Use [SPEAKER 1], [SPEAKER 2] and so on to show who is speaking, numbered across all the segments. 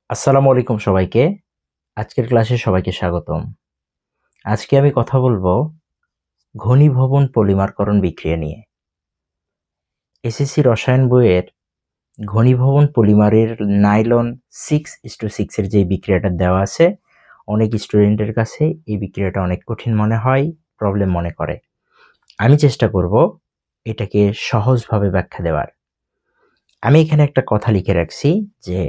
[SPEAKER 1] আসসালামু আলাইকুম সবাইকে। আজকের ক্লাসে সবাইকে স্বাগতম। আজকে আমি কথা বলবো ঘনীভবন পলিমারকরণ বিক্রিয়া নিয়ে। এসএসসি রসায়ন বইয়ের ঘনীভবন পলিমারের নাইলন 6:6 এর যে বিক্রিয়াটা দেওয়া আছে, অনেক স্টুডেন্টের কাছে এই বিক্রিয়াটা অনেক কঠিন মনে হয়, প্রবলেম মনে করে। আমি চেষ্টা করব এটাকে সহজভাবে ব্যাখ্যা দেওয়ার। আমি এখানে একটা কথা লিখে রাখছি যে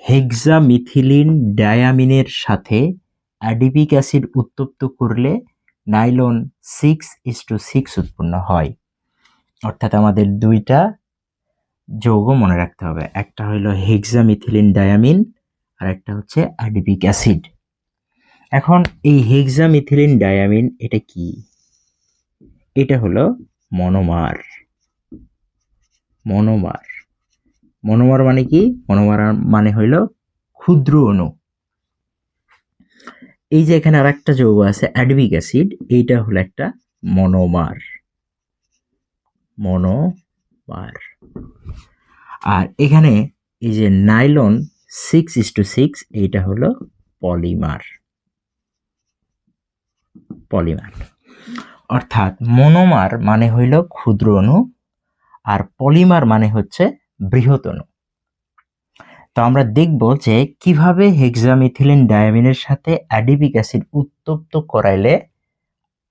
[SPEAKER 1] হেক্সামিথিলিন ডায়ামিনের সাথে অ্যাডিপিক অ্যাসিড উত্তপ্ত করলে নাইলন 6:6 উৎপন্ন হয়। অর্থাৎ আমাদের দুইটা যৌগ মনে রাখতে হবে, একটা হলো হেক্সামিথিলিন ডায়ামিন আর একটা হচ্ছে অ্যাডিপিক অ্যাসিড। এখন এই হেক্সামিথিলিন ডায়ামিন এটা কি? এটা হলো মনোমার। মনোমার মনোমার মানে কি? মনোমার মানে হইল ক্ষুদ্র অণু। এই যে এখানে আর একটা যৌগ আছে অ্যাডিপিক অ্যাসিড, এইটা হলো একটা মনোমার। মনোমার। আর এখানে এই যে নাইলন 6:6 এইটা হলো পলিমার। পলিমার অর্থাৎ মনোমার মানে হইল ক্ষুদ্র অণু আর পলিমার মানে হচ্ছে বৃহৎ অণু। তো আমরা দেখব যে কিভাবে হেক্সামিথিলিন ডায়ামিনের সাথে অ্যাডিপিক অ্যাসিড উত্তপ্ত করাইলে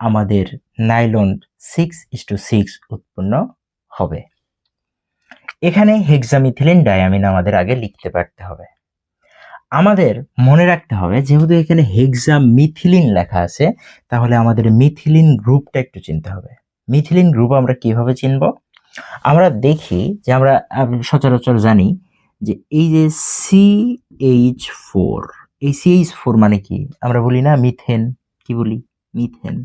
[SPEAKER 1] আমাদের নাইলন 6:6 উৎপন্ন হবে। এখানে হেক্সামিথিলিন ডায়ামিন আমাদের আগে লিখতে পারতে হবে। আমাদের মনে রাখতে হবে যেহেতু এখানে হেক্সামিথিলিন লেখা আছে, তাহলে আমাদের মিথিলিন গ্রুপটা একটু চিনতে হবে। মিথিলিন গ্রুপ আমরা কিভাবে চিনব? আমরা দেখি যে আমরা সচরাচর জানি যে এই যে CH4, এই CH4 মানে কি? আমরা বলি না মিথেন। কি বলি? মিথেন।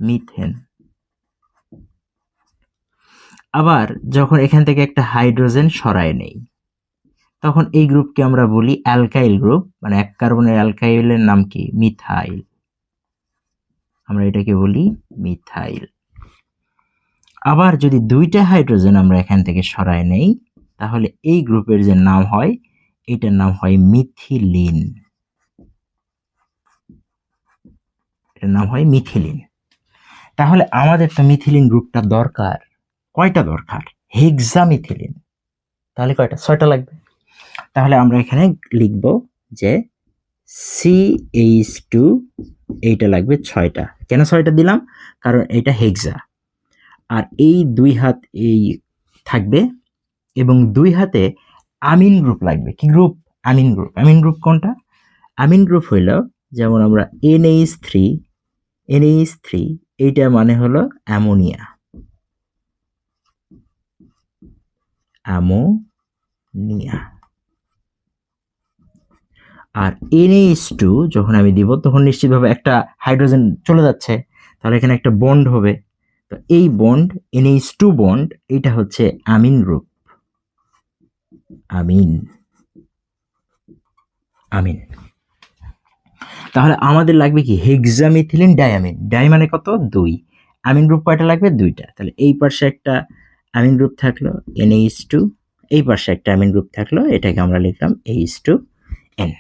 [SPEAKER 1] মিথেন। আবার যখন এখান থেকে একটা হাইড্রোজেন সরায় নেই, তখন এই গ্রুপকে আমরা বলি অ্যালকাইল গ্রুপ, মানে এক কার্বনের অ্যালকাইলের নাম কি? মিথাইল। আমরা এটাকে বলি মিথাইল। আবার যদি দুইটা হাইড্রোজেন আমরা এখান থেকে সরায় নেই, তাহলে এই গ্রুপের যে নাম হয়, এটার নাম হয় মিথিলিন। এটার নাম হয় মিথিলিন। তাহলে আমাদের তো মিথিলিন গ্রুপটা দরকার। কয়টা দরকার? হেক্সামিথিলিন। তাহলে কয়টা? 6টা লাগবে। তাহলে আমরা এখানে লিখব যে CH2 এইটা লাগবে 6টা। কেন 6টা দিলাম? কারণ এটা হেক্সা। আর এই দুই হাত এই থাকবে এবং দুই হাতে আমিন গ্রুপ লাগবে। কি গ্রুপ? আমিন গ্রুপ। আমিন গ্রুপ কোনটা? আমিন গ্রুপ হইল যেমন আমরা NH3 এইটা মানে হলো অ্যামোনিয়া। অ্যামোনিয়া। আর NH2 যখন আমি দিব তখন নিশ্চিতভাবে একটা হাইড্রোজেন চলে যাচ্ছে, তাহলে এখানে একটা বন্ড হবে। তো এই বন্ড NH2 বন্ড এটা হচ্ছে আমিন গ্রুপ। আমিন। আমিন। তাহলে আমাদের লাগবে কি? Hexamethylene diamine. ডাই মানে কত? 2। আমিন গ্রুপ কয়টা লাগবে? 2টা। তাহলে এই পাশে একটা আমিন গ্রুপ থাকলো NH2, এই পাশে একটা আমিন গ্রুপ থাকলো, এটাকে আমরা লিখলাম H2N।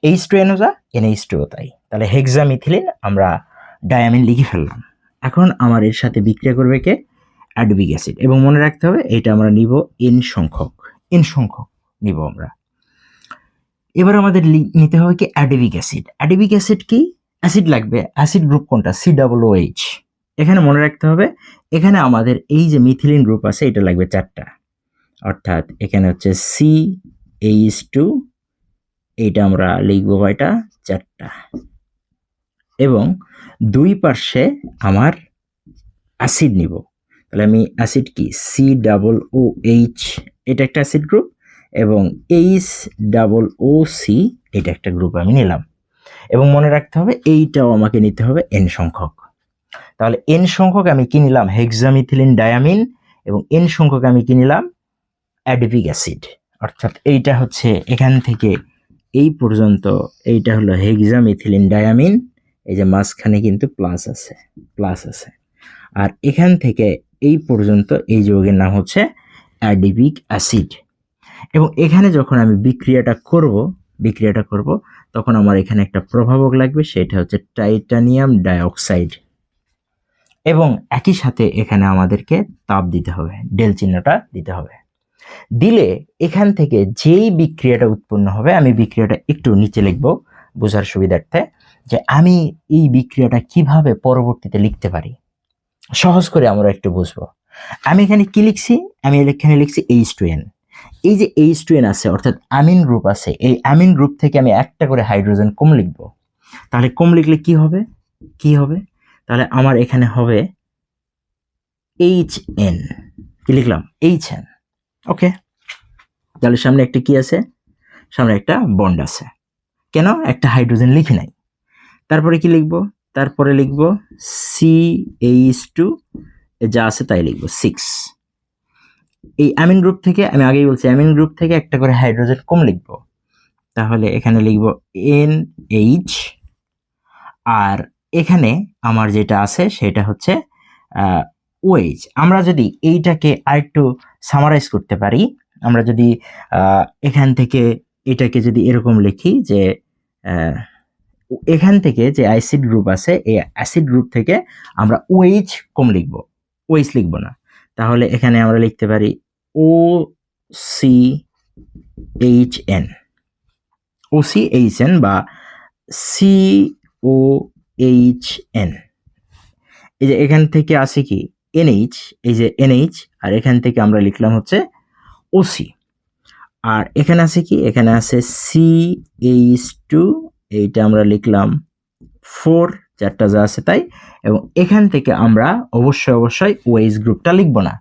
[SPEAKER 1] H2N ও যা, NH2 ও তাই। তাহলে হেক্সামিথিলিন আমরা ডায়ামিন লিখে ফেললাম। এখন আমার এর সাথে বিক্রিয়া করবে কে? অ্যাডোবিক অ্যাসিড। এবং মনে রাখতে হবে এটা আমরা নিব N সংখ্যক। N সংখ্যক নিব আমরা। এবার আমাদের নিতে হবে কি? অ্যাডোবিক অ্যাসিড। অ্যাডোবিক অ্যাসিড কি? অ্যাসিড লাগবে। অ্যাসিড গ্রুপ কোনটা? COOH। এখানে মনে রাখতে হবে এখানে আমাদের এই যে মিথিলিন গ্রুপ আছে এটা লাগবে 4টা। অর্থাৎ এখানে হচ্ছে CH2, এইটা আমরা লিখবো কয়টা? 4টা। এবং দুই পার্শ্বে আমার অ্যাসিড নিব। তাহলে আমি অ্যাসিড কি? COOH, এটা একটা অ্যাসিড গ্রুপ, এবং HOOC এটা একটা গ্রুপ আমি নিলাম। এবং মনে রাখতে হবে এইটাও আমাকে নিতে হবে N সংখ্যক। তাহলে N সংখ্যক আমি কি নিলাম? Hexamethylene diamine. এবং N সংখ্যক আমি কি নিলাম? অ্যাডোবিক অ্যাসিড। অর্থাৎ এইটা হচ্ছে এখান থেকে এই পর্যন্ত এইটা হলো হেক্সামিথিলিন ডায়ামিন। এই যে মাঝখানে কিন্তু প্লাস আছে। আর এখান থেকে এই পর্যন্ত এই যৌগের নাম হচ্ছে অ্যাডোবিক অ্যাসিড। এবং এখানে যখন আমি বিক্রিয়াটা করব তখন আমার এখানে একটা প্রভাবক লাগবে, সেটা হচ্ছে টাইটানিয়াম ডাইঅক্সাইড। এবং একই সাথে এখানে আমাদেরকে তাপ দিতে হবে, ডেল চিহ্নটা দিতে হবে। দিলে এখান থেকে যেই বিক্রিয়াটা উৎপন্ন হবে, আমি বিক্রিয়াটা একটু নিচে লিখব বোঝার সুবিধার্থে, যে আমি এই বিক্রিয়াটা কিভাবে পরবর্তীতে লিখতে পারি, সহজ করে আমরা একটু বুঝবো। আমি এখানে কি লিখছি, আমি এখানে লিখছি H2N। এই যে H2N আছে অর্থাৎ অ্যামিন গ্রুপ আছে, এই অ্যামিন গ্রুপ থেকে আমি একটা করে হাইড্রোজেন কম লিখব। তাহলে কম লিখলে কি হবে, তাহলে আমার এখানে হবে HN। কি লিখলাম, HN। ওকে, তাহলে সামনে একটা কি আছে, সামনে একটা বন্ড আছে, কেন একটা হাইড্রোজেন লিখি নাই। তারপরে কি লিখব, তারপরে লিখব CH2, যা আছে তাই লিখব 6। এই অ্যামিন গ্রুপ থেকে, আমি আগেই বলছি অ্যামিন গ্রুপ থেকে একটা করে হাইড্রোজেন কম লিখব, তাহলে এখানে লিখব NH। আর এখানে আমার যেটা আছে সেটা হচ্ছে OH। আমরা যদি এইটাকে আরেকটু সামারাইজ করতে পারি, আমরা যদি এখান থেকে এটাকে যদি এরকম লিখি যে এখান থেকে যে অ্যাসিড গ্রুপ আছে, এই অ্যাসিড গ্রুপ থেকে আমরা OH কম লিখব, OH লিখব না। তাহলে এখানে আমরা লিখতে পারি OCHN বা COHN। এই যে এখান থেকে আছে কি NH, এই যে NH, আর এখান থেকে আমরা লিখলাম হচ্ছে OC। আর এখানে আছে কি, এখানে আছে CH2, এইটা আমরা লিখলাম 4, চারটা যা আছে তাই। এবং এখান থেকে আমরা অবশ্যই OH গ্রুপটা লিখব না,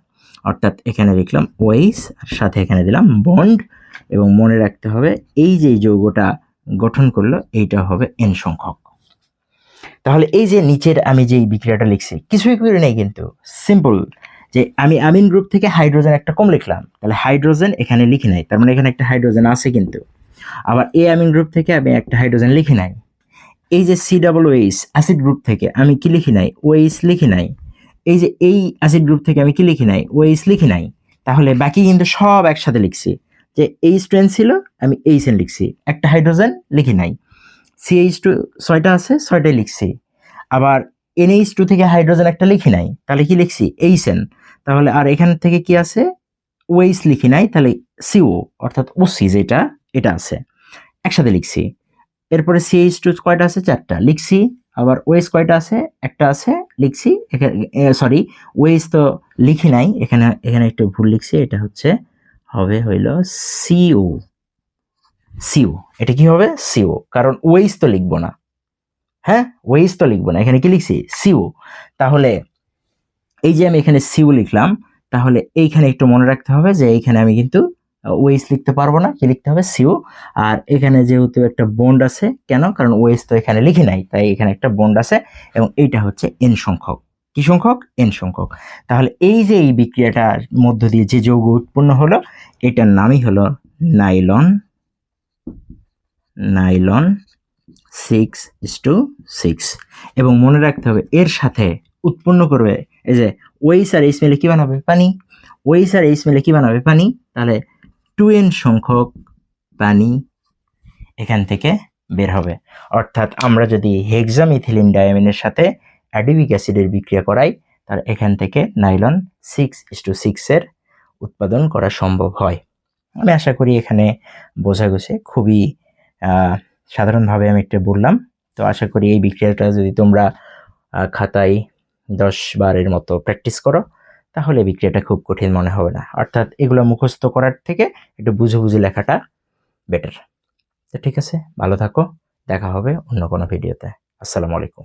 [SPEAKER 1] অর্থাৎ এখানে লিখলাম OH আর সাথে এখানে দিলাম বন্ড। এবং মনে রাখতে হবে এই যে যৌগটা গঠন করলো এইটা হবে N সংখ্যক। তাহলে এই যে নিচের আমি যে বিক্রিয়াটা লিখছি কিছুই করে নেই, কিন্তু সিম্পল, যে আমি অ্যামিন গ্রুপ থেকে হাইড্রোজেন একটা কম লিখলাম, তাহলে হাইড্রোজেন এখানে লিখি নাই, তার মানে এখানে একটা হাইড্রোজেন আছে। কিন্তু আবার এই অ্যামিন গ্রুপ থেকে আমি একটা হাইড্রোজেন লিখি নাই। এই যে COOH অ্যাসিড গ্রুপ থেকে আমি কি লিখি নাই, OH লিখি নাই। এই যে এই অ্যাসিড গ্রুপ থেকে আমি কি লিখি নাই, OH লিখি নাই। তাহলে বাকি কিন্তু সব একসাথে লিখছি, যে H2N ছিল আমি HN লিখছি, একটা হাইড্রোজেন লিখি নাই। CH2 ছয়টা আছে, ছয়টাই লিখছি। আবার NH2 থেকে হাইড্রোজেন একটা লিখি নাই, তাহলে কি লিখছি, HN। তাহলে আর এখান থেকে কি আছে, OH লিখি নাই, তাহলে CO অর্থাৎ OC যেটা এটা আছে, একসাথে লিখছি। এরপরে CH2 কয়টা আছে, চারটা লিখছি। আবার OH কয়টা আছে, একটা আছে লিখছি। সরি, OH তো লিখি নাই, এখানে একটু ভুল লিখছি, এটা হইল CO। এটা কি হবে, CO, কারণ OH তো লিখবো না। হ্যাঁ, OH তো লিখবো না, এখানে কি লিখছি, CO। তাহলে এই যে আমি এখানে CO লিখলাম, তাহলে এইখানে একটু মনে রাখতে হবে যে এইখানে আমি কিন্তু OH লিখতে পারবো না, কি লিখতে হবে, CO। আর এখানে যেহেতু একটা বন্ড আছে, কেন, কারণ OH তো এখানে লিখি নাই, তাই এখানে একটা বন্ড আছে। এবং এইটা হচ্ছে N সংখ্যক, কি সংখ্যক, N সংখ্যক। তাহলে এই যে এই বিক্রিয়াটার মধ্য দিয়ে যে যৌগ উৎপন্ন হলো, এটার নামই হলো নাইলন 6:6। এবং মনে রাখতে হবে এর সাথে উৎপন্ন করবে, এই যে OH আর H মিলে কি বানাবে, পানি। OH আর H মিলে কি বানাবে, পানি। তাহলে 2N সংখ্যক পানি এখান থেকে বের হবে। অর্থাৎ আমরা যদি হেক্সামিথিলিন ডায়ামিনের সাথে অ্যাডিবিক অ্যাসিডের বিক্রিয়া করাই, তাহলে এখান থেকে নাইলন 6:6 এর উৎপাদন করা সম্ভব হয়। আমি আশা করি এখানে বোঝা গেছে, খুবই সাধারণভাবে আমি একটা বললাম। তো আশা করি এই বিক্রিয়াটা যদি তোমরা খাতায় 10 বারের মতো প্র্যাকটিস করো, তাহলে বিক্রিয়াটা খুব কঠিন মনে হবে না। অর্থাৎ এগুলো মুখস্থ করার থেকে একটু বুঝে বুঝে লেখাটা বেটার। তো ঠিক আছে, ভালো থাকো, দেখা হবে অন্য কোনো ভিডিওতে। আসসালামু আলাইকুম।